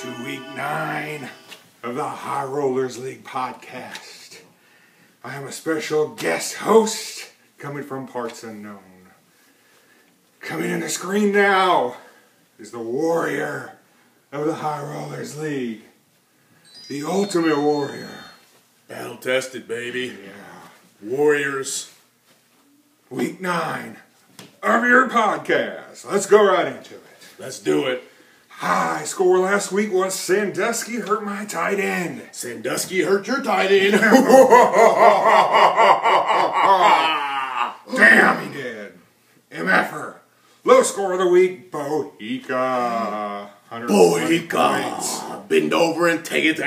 to week 9 of the High Rollers League podcast. I am a special guest host coming from parts unknown. Coming in the screen now is the warrior of the High Rollers League. The ultimate warrior. Battle tested, baby. Yeah. Warriors. Week 9 of your podcast. Let's go right into it. Let's do it. High score last week was Sandusky hurt my tight end. Sandusky hurt your tight end. Damn, he did. MFer. Low score of the week, Bohica. 120 points. Bohica. Bend over and take it.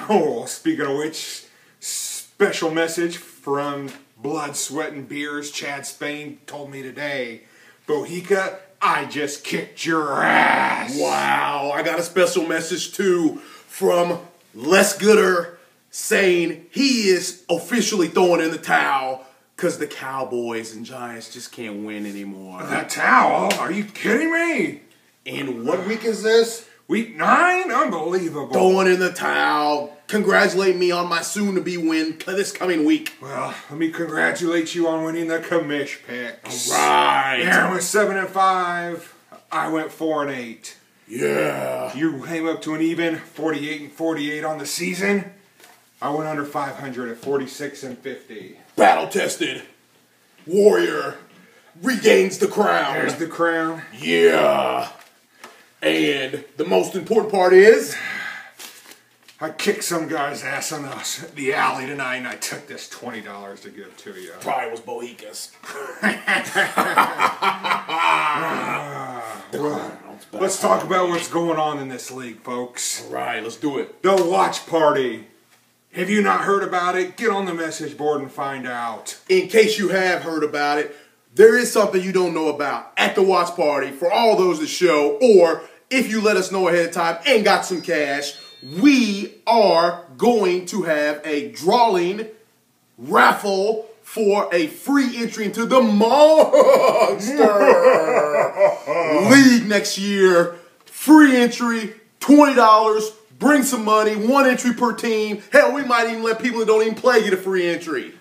Oh, speaking of which, special message from Blood, Sweat, and Beers. Chad Spain told me today, Bohica, I just kicked your ass. Wow. I got a special message, too, from Les Gooder saying he is officially throwing in the towel because the Cowboys and Giants just can't win anymore. The towel? Are you kidding me? And what week is this? Week 9? Unbelievable. Throwing in the towel. Congratulate me on my soon-to-be win this coming week. Well, let me congratulate you on winning the commish picks. All right. Aaron was 7-5. I went 4-8. Yeah. You came up to an even 48-48 on the season. I went under 500 at 46-50. Battle tested. Warrior regains the crown. There's the crown. Yeah. And the most important part is I kicked some guy's ass on the alley tonight, and I took this $20 to give to you. probably was Bohica's. Let's talk about what's going on in this league, folks. All right, let's do it. The watch party. Have you not heard about it? Get on the message board and find out. In case you have heard about it, there is something you don't know about at the watch party for all those that show, or if you let us know ahead of time and got some cash, we are going to have a drawing raffle for a free entry into the Monster League next year. Free entry, $20. Bring some money, 1 entry per team. Hell, we might even let people that don't even play get a free entry.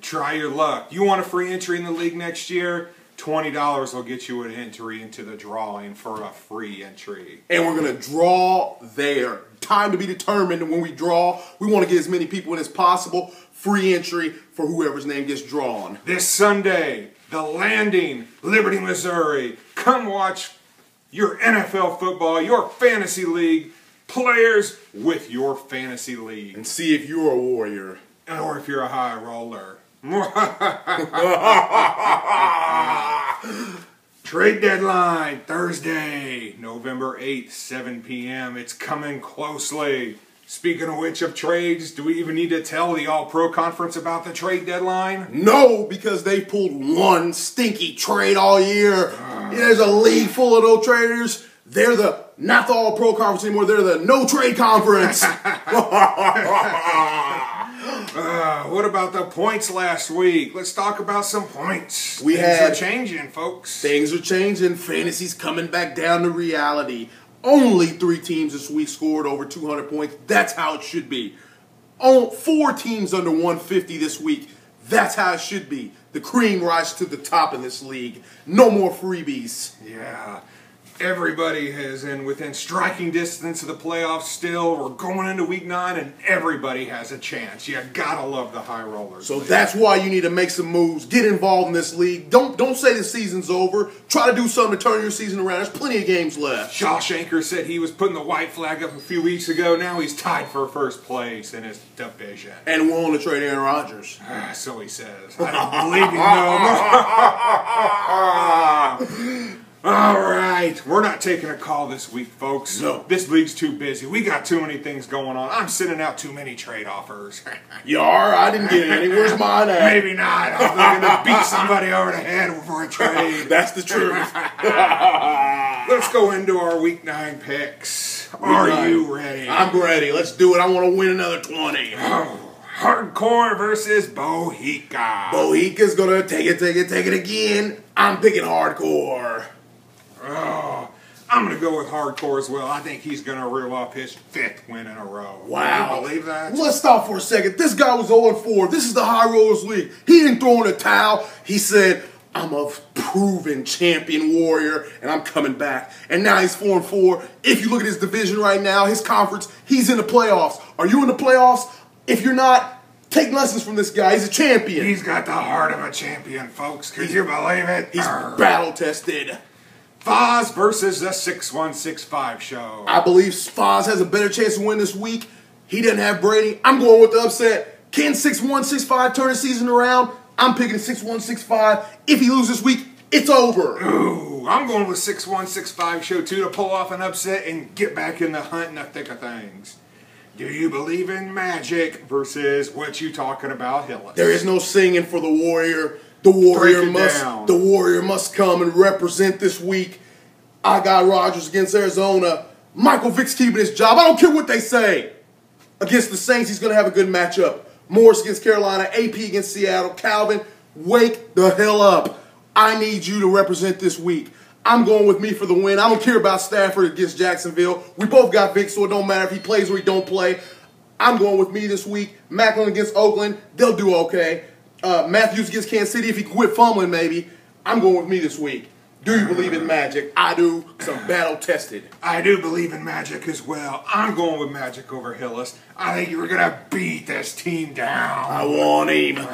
Try your luck. You want a free entry in the league next year? $20 will get you an entry into the drawing for a free entry. And we're going to draw there. Time to be determined when we draw. We want to get as many people in as possible. Free entry for whoever's name gets drawn. This Sunday, The Landing, Liberty, Missouri. Come watch your NFL football, your fantasy league, players with your fantasy league. And see if you're a warrior. Or if you're a high roller. Trade deadline, Thursday, November 8th, 7 p.m. It's coming closely. Speaking of which of trades, do we even need to tell the All-Pro Conference about the trade deadline? No, because they pulled one stinky trade all year. There's a league full of no traders. They're not the All-Pro Conference anymore. They're the No Trade Conference. What about the points last week? Let's talk about some points. Things are changing, folks. Things are changing. Fantasy's coming back down to reality. Only 3 teams this week scored over 200 points. That's how it should be. 4 teams under 150 this week. That's how it should be. The cream rises to the top in this league. No more freebies. Yeah. Everybody is within striking distance of the playoffs still. We're going into week 9 and everybody has a chance. You gotta love the High Rollers. So that's why you need to make some moves. Get involved in this league. Don't say the season's over. Try to do something to turn your season around. There's plenty of games left. Shawshanker said he was putting the white flag up a few weeks ago. Now he's tied for first place in his division. And we're on to trade Aaron Rodgers. So he says. I don't believe him though. All right, we're not taking a call this week, folks. No. This league's too busy. We got too many things going on. I'm sending out too many trade offers. You are? I didn't get any. Where's mine at? Maybe not. I'm looking to beat somebody over the head for a trade. That's the truth. Let's go into our week 9 picks. Are you ready? I'm ready. Let's do it. I want to win another 20. Oh, Hardcore versus Bohica. Bohica's going to take it again. I'm picking Hardcore. Oh, I'm going to go with Hardcore as well. I think he's going to reel up his 5th win in a row. Wow. Can you believe that? Let's stop for a second. This guy was 0-4. This is the High Rollers League. He didn't throw in a towel. He said, I'm a proven champion warrior, and I'm coming back. And now he's 4-4. If you look at his division right now, his conference, he's in the playoffs. Are you in the playoffs? If you're not, take lessons from this guy. He's a champion. He's got the heart of a champion, folks. Could you believe it? He's battle-tested. Foz versus the 6165 show. I believe Foz has a better chance to win this week. He doesn't have Brady. I'm going with the upset. Can 6165 turn the season around? I'm picking 6165. If he loses this week, it's over. Ooh, I'm going with 6165 show too to pull off an upset and get back in the hunt in the thick of things. Do you believe in magic versus what you talking about, Hillis? There is no singing for the Warrior. The Warrior must come and represent this week. I got Rodgers against Arizona. Michael Vick's keeping his job. I don't care what they say. Against the Saints, he's going to have a good matchup. Morris against Carolina. AP against Seattle. Calvin, wake the hell up. I need you to represent this week. I'm going with me for the win. I don't care about Stafford against Jacksonville. We both got Vick, so it don't matter if he plays or he don't play. I'm going with me this week. Macklin against Oakland. They'll do okay. Matthews against Kansas City, if he quit fumbling, maybe. I'm going with me this week. Do you believe in magic? I do, because I'm battle-tested. I do believe in magic as well. I'm going with magic over Hillis. I think you're going to beat this team down. I want him.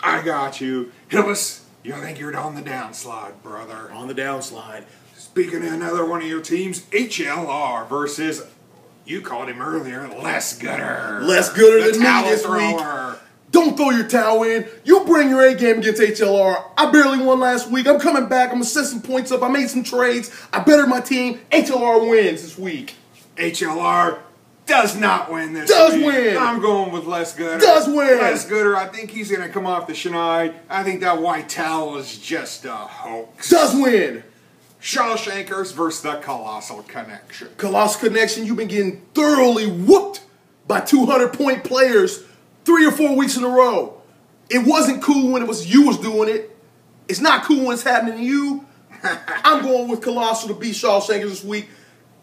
I got you. Hillis, you think you're on the downslide, brother. On the downslide. Speaking of another one of your teams, HLR versus, you called him earlier, Les Gooder. Les Gooder than me towel this thrower. week. Don't throw your towel in. You bring your A game against HLR. I barely won last week. I'm coming back. I'm going to set some points up. I made some trades. I bettered my team. HLR wins this week. HLR does not win this week. Win. I'm going with Les Gooder. Does win. Les Gooder, I think he's going to come off the schneid. I think that white towel is just a hoax. Does win. Shawshankers versus the Colossal Connection. Colossal Connection, you've been getting thoroughly whooped by 200-point players 3 or 4 weeks in a row. It wasn't cool when it was you was doing it. It's not cool when it's happening to you. I'm going with Colossal to beat Shawshankers this week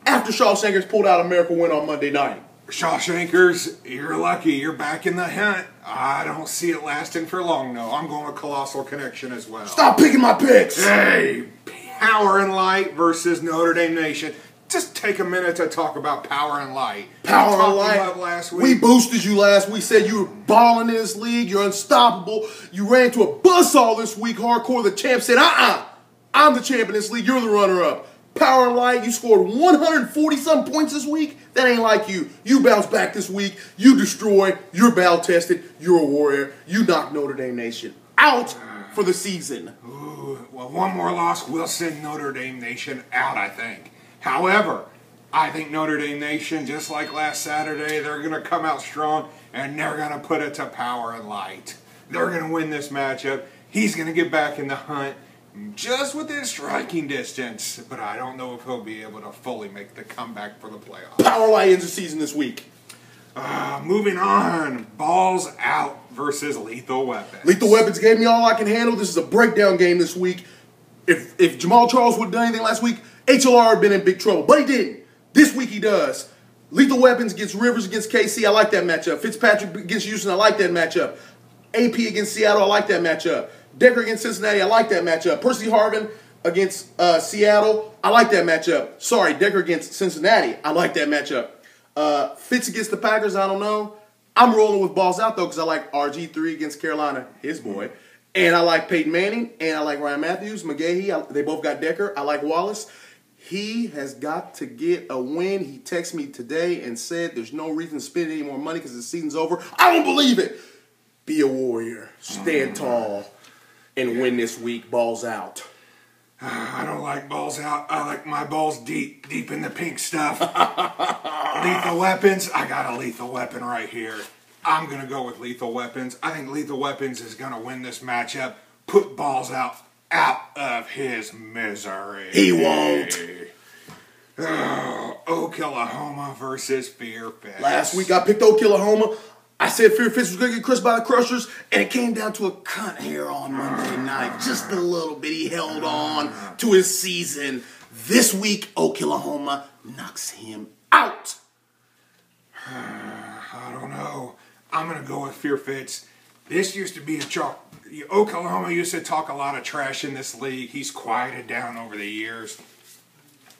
after Shawshankers pulled out a miracle win on Monday night. Shawshankers, you're lucky. You're back in the hunt. I don't see it lasting for long, though. I'm going with Colossal Connection as well. Stop picking my picks. Hey, Power and Light versus Notre Dame Nation. Just take a minute to talk about Power and Light. Power and Light. Last week. We boosted you last week. Said you were balling in this league. You're unstoppable. You ran to a buzzsaw this week. Hardcore. The champ said, I'm the champ in this league. You're the runner-up. Power and Light. You scored 140-something points this week. That ain't like you. You bounce back this week. You destroy. You're battle-tested. You're a warrior. You knock Notre Dame Nation out for the season. Ooh, well, one more loss will send Notre Dame Nation out, I think. However, I think Notre Dame Nation, just like last Saturday, they're going to come out strong and they're going to put it to Power and Light. They're going to win this matchup. He's going to get back in the hunt just within striking distance, but I don't know if he'll be able to fully make the comeback for the playoffs. Power and Light ends the season this week. Moving on, Balls Out versus Lethal Weapons. Lethal Weapons gave me all I can handle. This is a breakdown game this week. If Jamal Charles would have done anything last week, HLR would have been in big trouble, but he didn't. This week he does. Lethal Weapons against Rivers against KC, I like that matchup. Fitzpatrick against Houston, I like that matchup. AP against Seattle, I like that matchup. Decker against Cincinnati, I like that matchup. Percy Harvin against Seattle, I like that matchup. Sorry, Decker against Cincinnati, I like that matchup. Fitz against the Packers, I don't know. I'm rolling with Balls Out, though, because I like RG3 against Carolina, his boy. And I like Peyton Manning, and I like Ryan Matthews, McGahee. They both got Decker. I like Wallace. He has got to get a win. He texted me today and said there's no reason to spend any more money because the season's over. I don't believe it. Be a warrior. Stand tall and win this week. Balls Out. I don't like Balls Out. I like my balls deep in the pink stuff. Lethal Weapons. I got a lethal weapon right here. I'm going to go with Lethal Weapons. I think Lethal Weapons is going to win this matchup. Put Balls Out of his misery. He won't. Oklahoma versus Fear Fist. Last week I picked Oklahoma. I said Fear Fist was going to get crushed by the Crushers, and it came down to a cunt here on Monday night. Just a little bit. He held on to his season. This week, Oklahoma knocks him out. I don't know. I'm going to go with Fear Fitz. This used to be a chalk. Oklahoma used to talk a lot of trash in this league. He's quieted down over the years.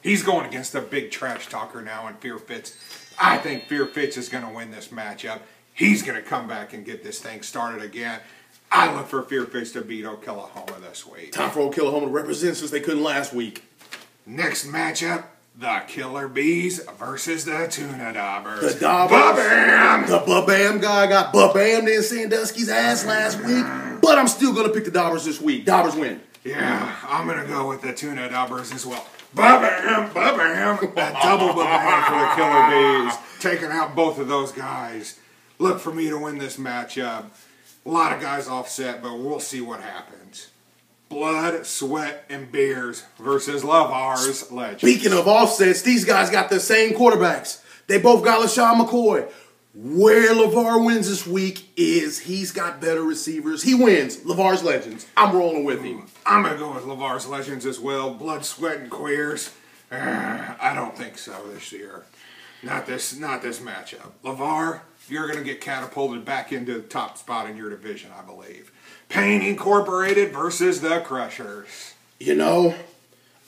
He's going against a big trash talker now in Fear Fitz. I think Fear Fitz is going to win this matchup. He's going to come back and get this thing started again. I look for Fear Fitz to beat Oklahoma this week. Time for Oklahoma to represent since they couldn't last week. Next matchup, the Killer Bees versus the Tuna Daubers. The Daubers. Ba-bam! The Ba-Bam guy got Ba-Bammed in Sandusky's ass last week, but I'm still going to pick the Daubers this week. Daubers win. Yeah, I'm going to go with the Tuna Daubers as well. Ba-bam! Ba-bam! A double ba-bam for the Killer Bees. Taking out both of those guys. Look for me to win this matchup. A lot of guys offset, but we'll see what happens. Blood, Sweat, and Beers versus LeVar's Legends. Speaking of offsets, these guys got the same quarterbacks. They both got LaShawn McCoy. Where LeVar wins this week is he's got better receivers. He wins. LeVar's Legends. I'm rolling with him. I'm going to go with LeVar's Legends as well. Blood, Sweat, and Queers. I don't think so this year. Not this matchup. LeVar, you're going to get catapulted back into the top spot in your division, I believe. Payne Incorporated versus the Crushers. You know,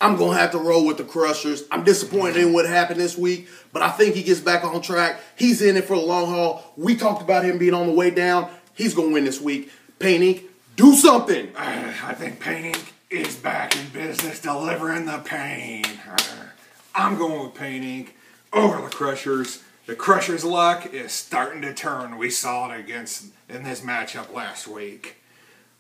I'm going to have to roll with the Crushers. I'm disappointed in what happened this week, but I think he gets back on track. He's in it for the long haul. We talked about him being on the way down. He's going to win this week. Payne Inc., do something. I think Payne Inc. is back in business delivering the pain. I'm going with Payne Inc. over the Crushers. The Crushers' luck is starting to turn. We saw it in this matchup last week.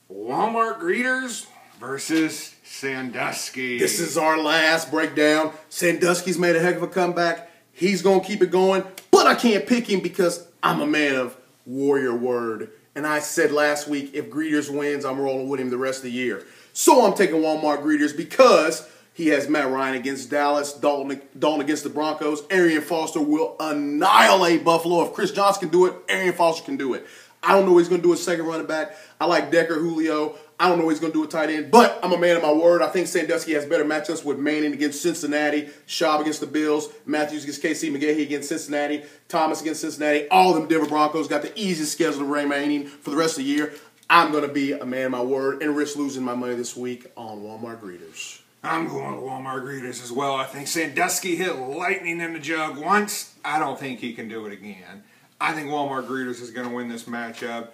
Walmart Greeters versus Sandusky. This is our last breakdown. Sandusky's made a heck of a comeback. He's going to keep it going, but I can't pick him because I'm a man of warrior word. And I said last week, if Greeters wins, I'm rolling with him the rest of the year. So I'm taking Walmart Greeters because he has Matt Ryan against Dallas, Dalton against the Broncos. Arian Foster will annihilate Buffalo. If Chris Johnson can do it, Arian Foster can do it. I don't know what he's going to do at second running back. I like Decker, Julio. I don't know what he's going to do at tight end, but I'm a man of my word. I think Sandusky has better matchups with Manning against Cincinnati, Schaub against the Bills, Matthews against KC, McGahee against Cincinnati, Thomas against Cincinnati. All of them Denver Broncos got the easiest schedule remaining for the rest of the year. I'm going to be a man of my word and risk losing my money this week on Walmart Greeters. I'm going with Walmart Greeters as well. I think Sandusky hit lightning in the jug once. I don't think he can do it again. I think Walmart Greeters is going to win this matchup.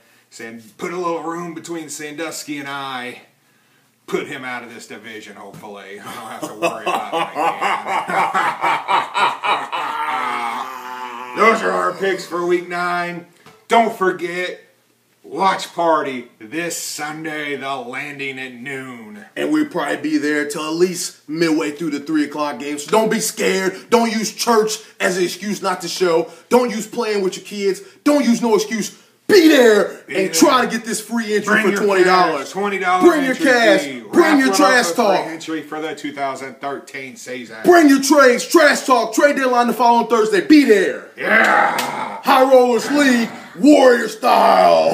Put a little room between Sandusky and I. Put him out of this division, hopefully. I don't have to worry about it again. Those are our picks for Week 9. Don't forget, watch party this Sunday, the Landing at noon. And we'll probably be there till at least midway through the 3 o'clock game. So don't be scared. Don't use church as an excuse not to show. Don't use playing with your kids. Don't use no excuse. Be there and try to get this free entry for $20. $20. Bring your cash. Bring your trash talk. Free entry for the 2013 season. Bring your trades. Trash talk. Trade deadline the following Thursday. Be there. Yeah. High Rollers League, Warrior style.